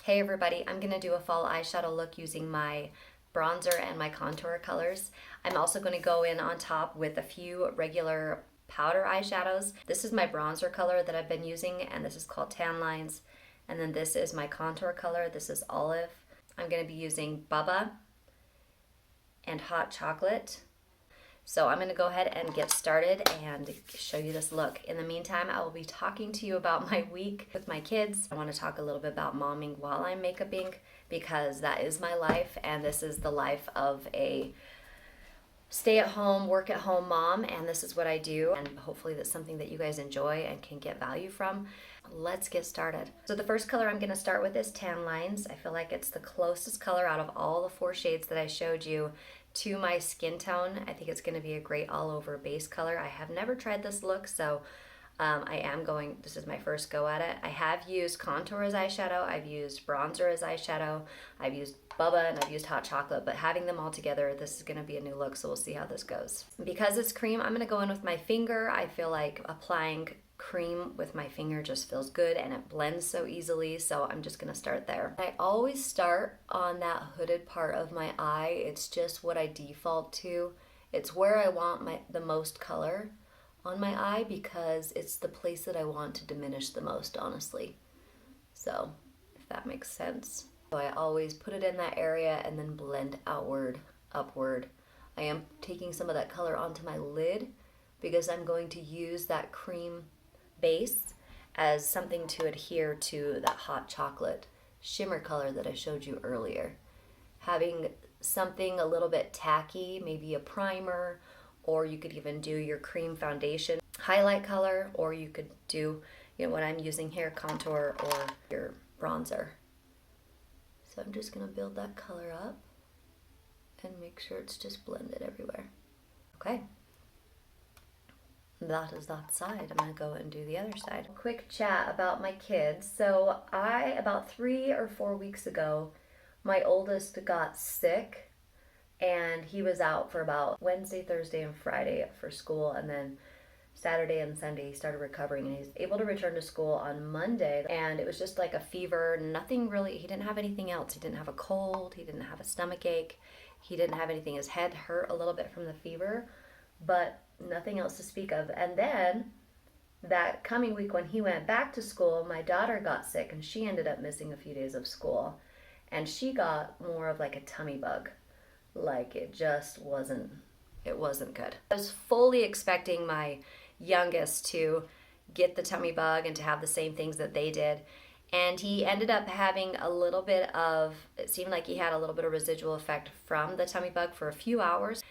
Hey everybody, I'm going to do a fall eyeshadow look using my bronzer and my contour colors. I'm also going to go in on top with a few regular powder eyeshadows. This is my bronzer color that I've been using, and this is called Tan Lines. And then this is my contour color. This is Olive. I'm going to be using BUBBA and Hot Chocolate. So I'm going to go ahead and get started and show you this look. In the meantime, I will be talking to you about my week with my kids. I want to talk a little bit about momming while I'm makeuping, because that is my life, and this is the life of a stay-at-home, work-at-home mom, and this is what I do, and hopefully that's something that you guys enjoy and can get value from. Let's get started. So the first color I'm going to start with is Tan Lines. I feel like it's the closest color out of all the 4 shades that I showed you to my skin tone. I think it's going to be a great all-over base color. I have never tried this look, so this is my first go at it. I have used contour as eyeshadow, I've used bronzer as eyeshadow, I've used BUBBA, and I've used Hot Chocolate, but having them all together, this is going to be a new look, so we'll see how this goes. Because it's cream, I'm going to go in with my finger. I feel like applying cream with my finger just feels good, and it blends so easily, so I'm just going to start there. I always start on that hooded part of my eye. It's just what I default to. It's where I want the most color on my eye, because it's the place that I want to diminish the most, honestly. So, if that makes sense. So I always put it in that area and then blend outward, upward. I am taking some of that color onto my lid because I'm going to use that cream base as something to adhere to that Hot Chocolate shimmer color that I showed you earlier. Having something a little bit tacky, maybe a primer, or you could even do your cream foundation highlight color, or you could do, what I'm using here, contour or your bronzer. So I'm just going to build that color up and make sure it's just blended everywhere. Okay. That is that side. I'm going to go and do the other side. Quick chat about my kids. So about 3 or 4 weeks ago, my oldest got sick, and he was out for about Wednesday, Thursday, and Friday for school, and then Saturday and Sunday he started recovering, and he's able to return to school on Monday, and it was just like a fever, nothing really, he didn't have anything else. He didn't have a cold, he didn't have a stomach ache, he didn't have anything. His head hurt a little bit from the fever, but nothing else to speak of. And then that coming week when he went back to school, my daughter got sick, and she ended up missing a few days of school, and she got more of like a tummy bug. Like it wasn't good. I was fully expecting my youngest to get the tummy bug and to have the same things that they did, and he ended up having a little bit of, it seemed like he had a little bit of residual effect from the tummy bug for a few hours,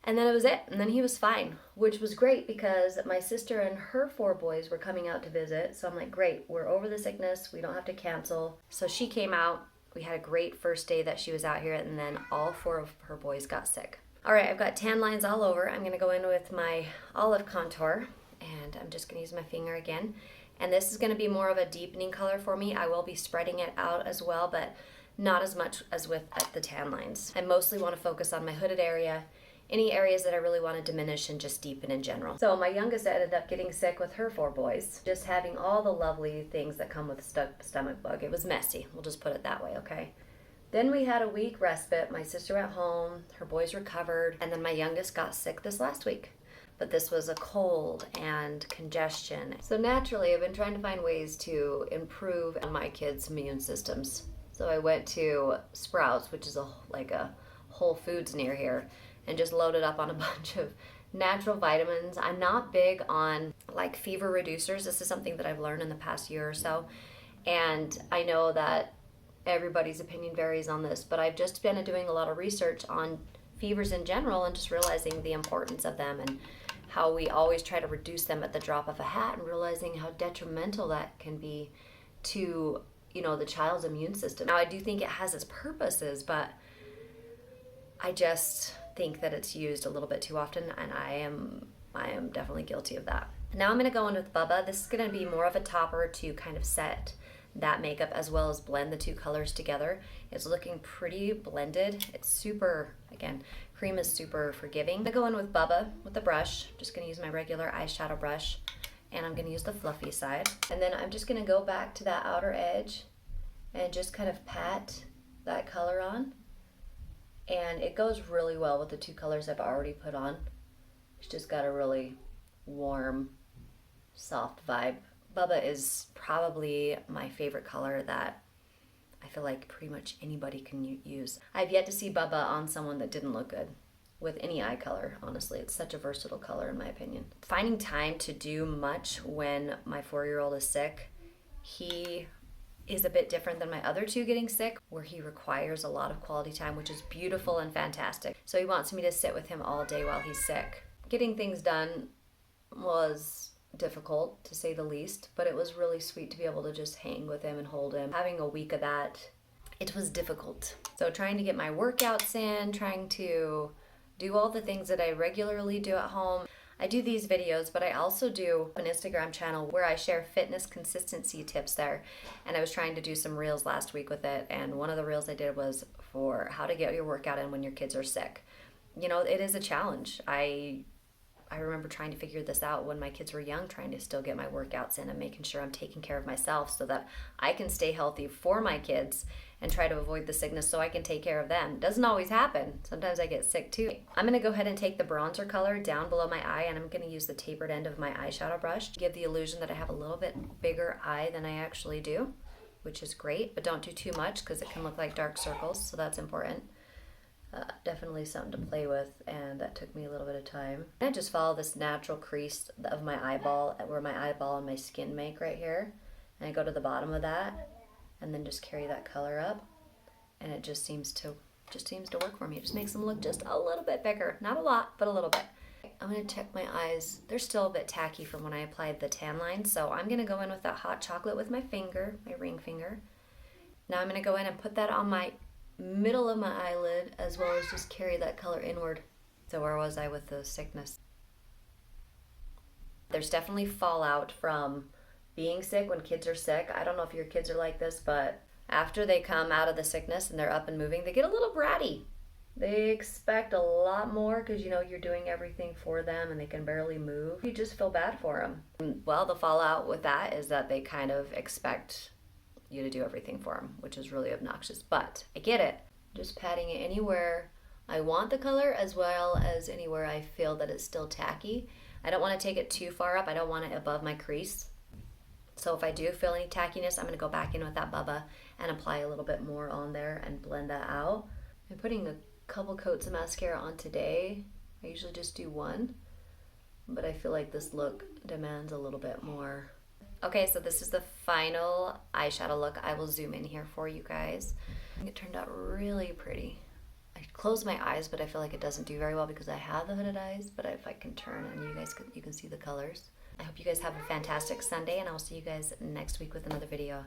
and then it was it, and then he was fine, which was great because my sister and her 4 boys were coming out to visit, so I'm like, great, we're over the sickness, we don't have to cancel. So she came out. We had a great first day that she was out here, and then all 4 of her boys got sick. All right, I've got tan lines all over. I'm going to go in with my olive contour, and I'm just going to use my finger again. And this is going to be more of a deepening color for me. I will be spreading it out as well, but not as much as with the tan lines. I mostly want to focus on my hooded area, any areas that I really want to diminish and just deepen in general. So my youngest ended up getting sick with her 4 boys, just having all the lovely things that come with stomach bug. It was messy, we'll just put it that way, okay? Then we had a week respite. My sister went home, her boys recovered, and then my youngest got sick this last week. But this was a cold and congestion. So naturally, I've been trying to find ways to improve on my kids' immune systems. So I went to Sprouts, which is like a Whole Foods near here, and just loaded up on a bunch of natural vitamins. I'm not big on like fever reducers. This is something that I've learned in the past year or so. And I know that everybody's opinion varies on this, but I've just been doing a lot of research on fevers in general and just realizing the importance of them and how we always try to reduce them at the drop of a hat, and realizing how detrimental that can be to, the child's immune system. Now, I do think it has its purposes, but I just think that it's used a little bit too often, and I am definitely guilty of that. Now I'm going to go in with BUBBA. This is going to be more of a topper to kind of set that makeup as well as blend the 2 colors together. It's looking pretty blended. It's super, again, cream is super forgiving. I'm going to go in with BUBBA with the brush. I'm just going to use my regular eyeshadow brush, and I'm going to use the fluffy side. And then I'm just going to go back to that outer edge and just kind of pat that color on. And it goes really well with the two colors I've already put on. It's just got a really warm, soft vibe. Bubba is probably my favorite color that I feel like pretty much anybody can use. I've yet to see Bubba on someone that didn't look good with any eye color, honestly. It's such a versatile color in my opinion. Finding time to do much when my 4-year-old is sick, he is a bit different than my other two getting sick, where he requires a lot of quality time, which is beautiful and fantastic. So he wants me to sit with him all day while he's sick. Getting things done was difficult, to say the least, but it was really sweet to be able to just hang with him and hold him. Having a week of that, it was difficult. So trying to get my workouts in, trying to do all the things that I regularly do at home. I do these videos, but I also do an Instagram channel where I share fitness consistency tips there. And I was trying to do some reels last week with it. And one of the reels I did was for how to get your workout in when your kids are sick. You know, it is a challenge. I remember trying to figure this out when my kids were young, trying to still get my workouts in and making sure I'm taking care of myself so that I can stay healthy for my kids and try to avoid the sickness so I can take care of them. It doesn't always happen. Sometimes I get sick too. I'm gonna go ahead and take the bronzer color down below my eye, and I'm gonna use the tapered end of my eyeshadow brush to give the illusion that I have a little bit bigger eye than I actually do, which is great, but don't do too much because it can look like dark circles, so that's important. Definitely something to play with, and that took me a little bit of time. I just follow this natural crease of my eyeball, where my eyeball and my skin make right here, and I go to the bottom of that and then just carry that color up, and it just seems to work for me. It just makes them look just a little bit bigger. Not a lot, but a little bit. I'm gonna check my eyes. They're still a bit tacky from when I applied the tan line, so I'm gonna go in with that hot chocolate with my finger, my ring finger. Now I'm gonna go in and put that on my middle of my eyelid, as well as just carry that color inward. So where was I with the sickness? There's definitely fallout from being sick when kids are sick. I don't know if your kids are like this, but after they come out of the sickness and they're up and moving, they get a little bratty. They expect a lot more because you know you're doing everything for them and they can barely move. You just feel bad for them. Well, the fallout with that is that they kind of expect you to do everything for them, which is really obnoxious, but I get it. Just patting it anywhere I want the color, as well as anywhere I feel that it's still tacky. I don't want to take it too far up. I don't want it above my crease. So if I do feel any tackiness, I'm going to go back in with that Bubba and apply a little bit more on there and blend that out. I'm putting a couple coats of mascara on today. I usually just do one, but I feel like this look demands a little bit more. Okay, so this is the final eyeshadow look. I will zoom in here for you guys. It turned out really pretty. I closed my eyes, but I feel like it doesn't do very well because I have the hooded eyes, but if I can turn and you can see the colors. I hope you guys have a fantastic Sunday, and I'll see you guys next week with another video.